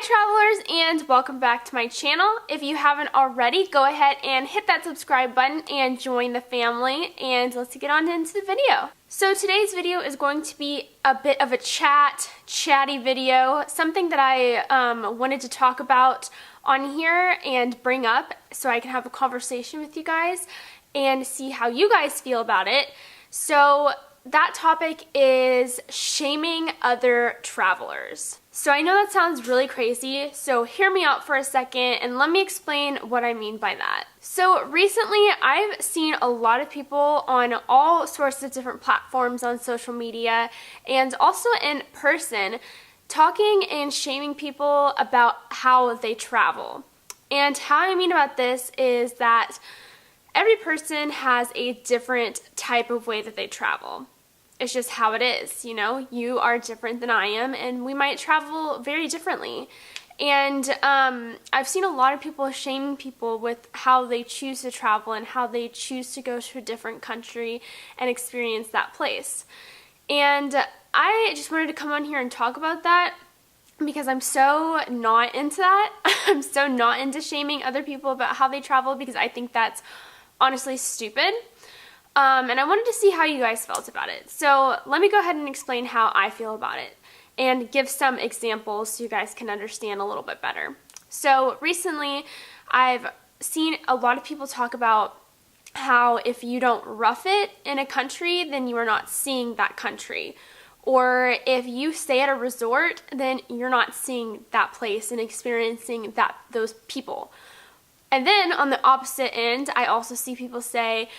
travelers, and welcome back to my channel. If you haven't already, go ahead and hit that subscribe button and join the family, and let's get on into the video. So today's video is going to be a bit of a chatty video, something that I wanted to talk about on here and bring up so I can have a conversation with you guys and see how you guys feel about it. So that topic is shaming other travelers. So I know that sounds really crazy, so hear me out for a second and let me explain what I mean by that. So recently I've seen a lot of people on all sorts of different platforms on social media and also in person talking and shaming people about how they travel. And how I mean about this is that every person has a different type of way that they travel. It's just how it is, you know? You are different than I am, and we might travel very differently. And I've seen a lot of people shaming people with how they choose to travel and how they choose to go to a different country and experience that place. And I just wanted to come on here and talk about that because I'm so not into that. I'm so not into shaming other people about how they travel because I think that's honestly stupid. And I wanted to see how you guys felt about it. So let me go ahead and explain how I feel about it and give some examples so you guys can understand a little bit better. So recently I've seen a lot of people talk about how if you don't rough it in a country, then you are not seeing that country. Or if you stay at a resort, then you're not seeing that place and experiencing those people. And then on the opposite end, I also see people say,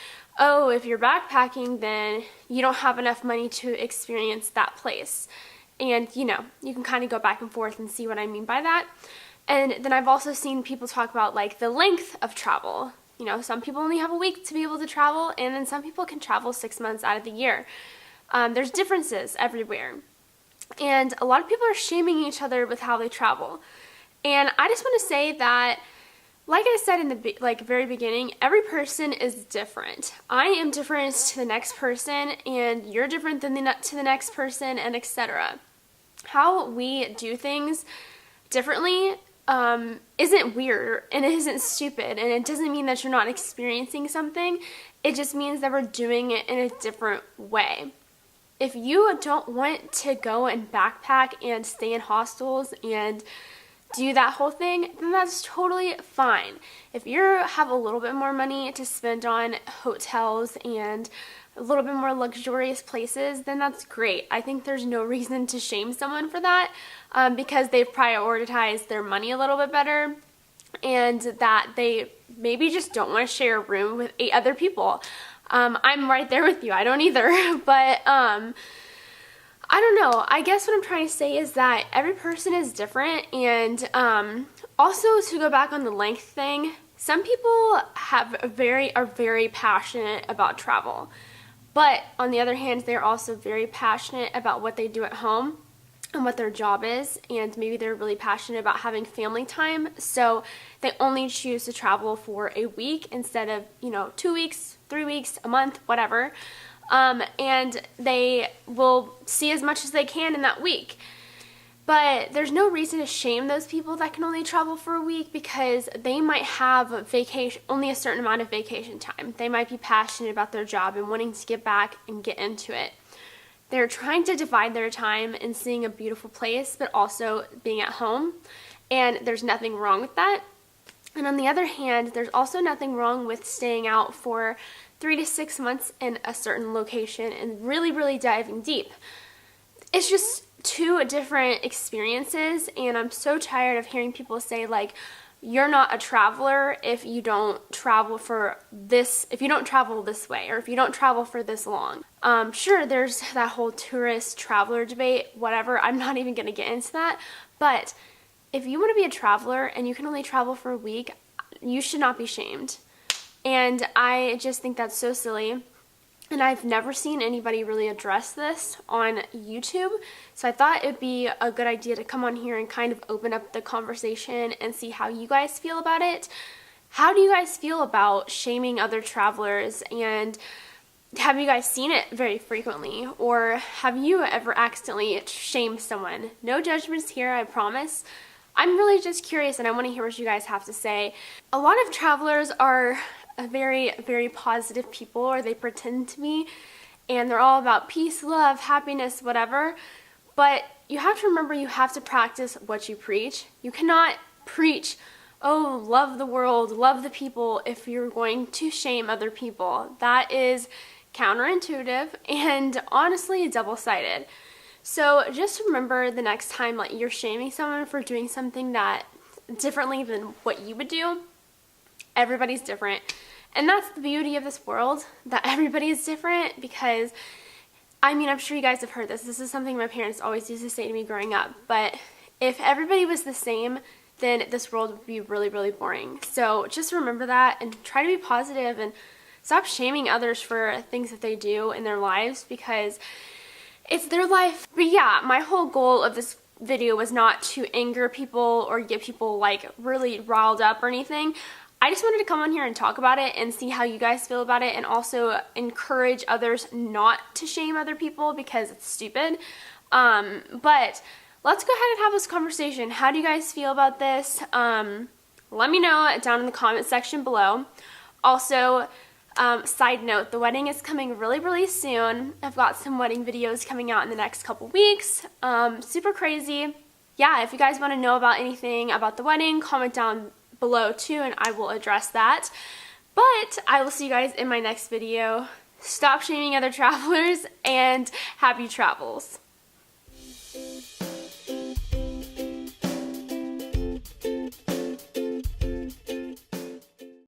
oh, if you're backpacking, then you don't have enough money to experience that place. And, you know, you can kind of go back and forth and see what I mean by that. And then I've also seen people talk about, like, the length of travel. You know, some people only have a week to be able to travel, and then some people can travel 6 months out of the year. There's differences everywhere. And a lot of people are shaming each other with how they travel. And I just want to say that, like I said in the very beginning, every person is different. I am different to the next person, and you're different to the next person, and etc. How we do things differently isn't weird, and it isn't stupid, and it doesn't mean that you're not experiencing something. It just means that we're doing it in a different way. If you don't want to go and backpack and stay in hostels and do that whole thing, then that's totally fine. If you have a little bit more money to spend on hotels and a little bit more luxurious places, then that's great. I think there's no reason to shame someone for that because they've prioritized their money a little bit better and that they maybe just don't want to share a room with 8 other people. I'm right there with you. I don't either. But I don't know. I guess what I'm trying to say is that every person is different, and also to go back on the length thing, some people are very passionate about travel, but on the other hand, they're also very passionate about what they do at home and what their job is, and maybe they're really passionate about having family time, so they only choose to travel for a week instead of, 2 weeks, 3 weeks, a month, whatever. And they will see as much as they can in that week. But there's no reason to shame those people that can only travel for a week because they might have only a certain amount of vacation time. They might be passionate about their job and wanting to get back and get into it. They're trying to divide their time in seeing a beautiful place, but also being at home. And there's nothing wrong with that. And on the other hand, there's also nothing wrong with staying out for 3 to 6 months in a certain location and really diving deep. It's just 2 different experiences, and I'm so tired of hearing people say, like, you're not a traveler if you don't travel if you don't travel this way, or if you don't travel for this long. Sure, there's that whole tourist traveler debate, whatever. I'm not even going to get into that, but if you want to be a traveler and you can only travel for a week, you should not be shamed. And I just think that's so silly. And I've never seen anybody really address this on YouTube. So I thought it'd be a good idea to come on here and kind of open up the conversation and see how you guys feel about it. How do you guys feel about shaming other travelers? And have you guys seen it very frequently? Or have you ever accidentally shamed someone? No judgments here, I promise. I'm really just curious and I want to hear what you guys have to say. A lot of travelers are very, very positive people, or they pretend to be, and they're all about peace, love, happiness, whatever. But you have to remember, you have to practice what you preach. You cannot preach, oh, love the world, love the people, if you're going to shame other people. That is counterintuitive and honestly double-sided. So just remember, the next time like you're shaming someone for doing something that differently than what you would do, everybody's different. And that's the beauty of this world, that everybody is different. Because I mean, I'm sure you guys have heard this. This is something my parents always used to say to me growing up. But if everybody was the same, then this world would be really, really boring. So just remember that and try to be positive and stop shaming others for things that they do in their lives, because it's their life. But yeah, my whole goal of this video was not to anger people or get people like really riled up or anything. I just wanted to come on here and talk about it and see how you guys feel about it, and also encourage others not to shame other people because it's stupid. But let's go ahead and have this conversation. How do you guys feel about this? Let me know down in the comment section below. Also, side note, the wedding is coming really, really soon. I've got some wedding videos coming out in the next couple weeks. Super crazy. Yeah, if you guys want to know about anything about the wedding, comment down below too, and I will address that. But I will see you guys in my next video. Stop shaming other travelers, and happy travels.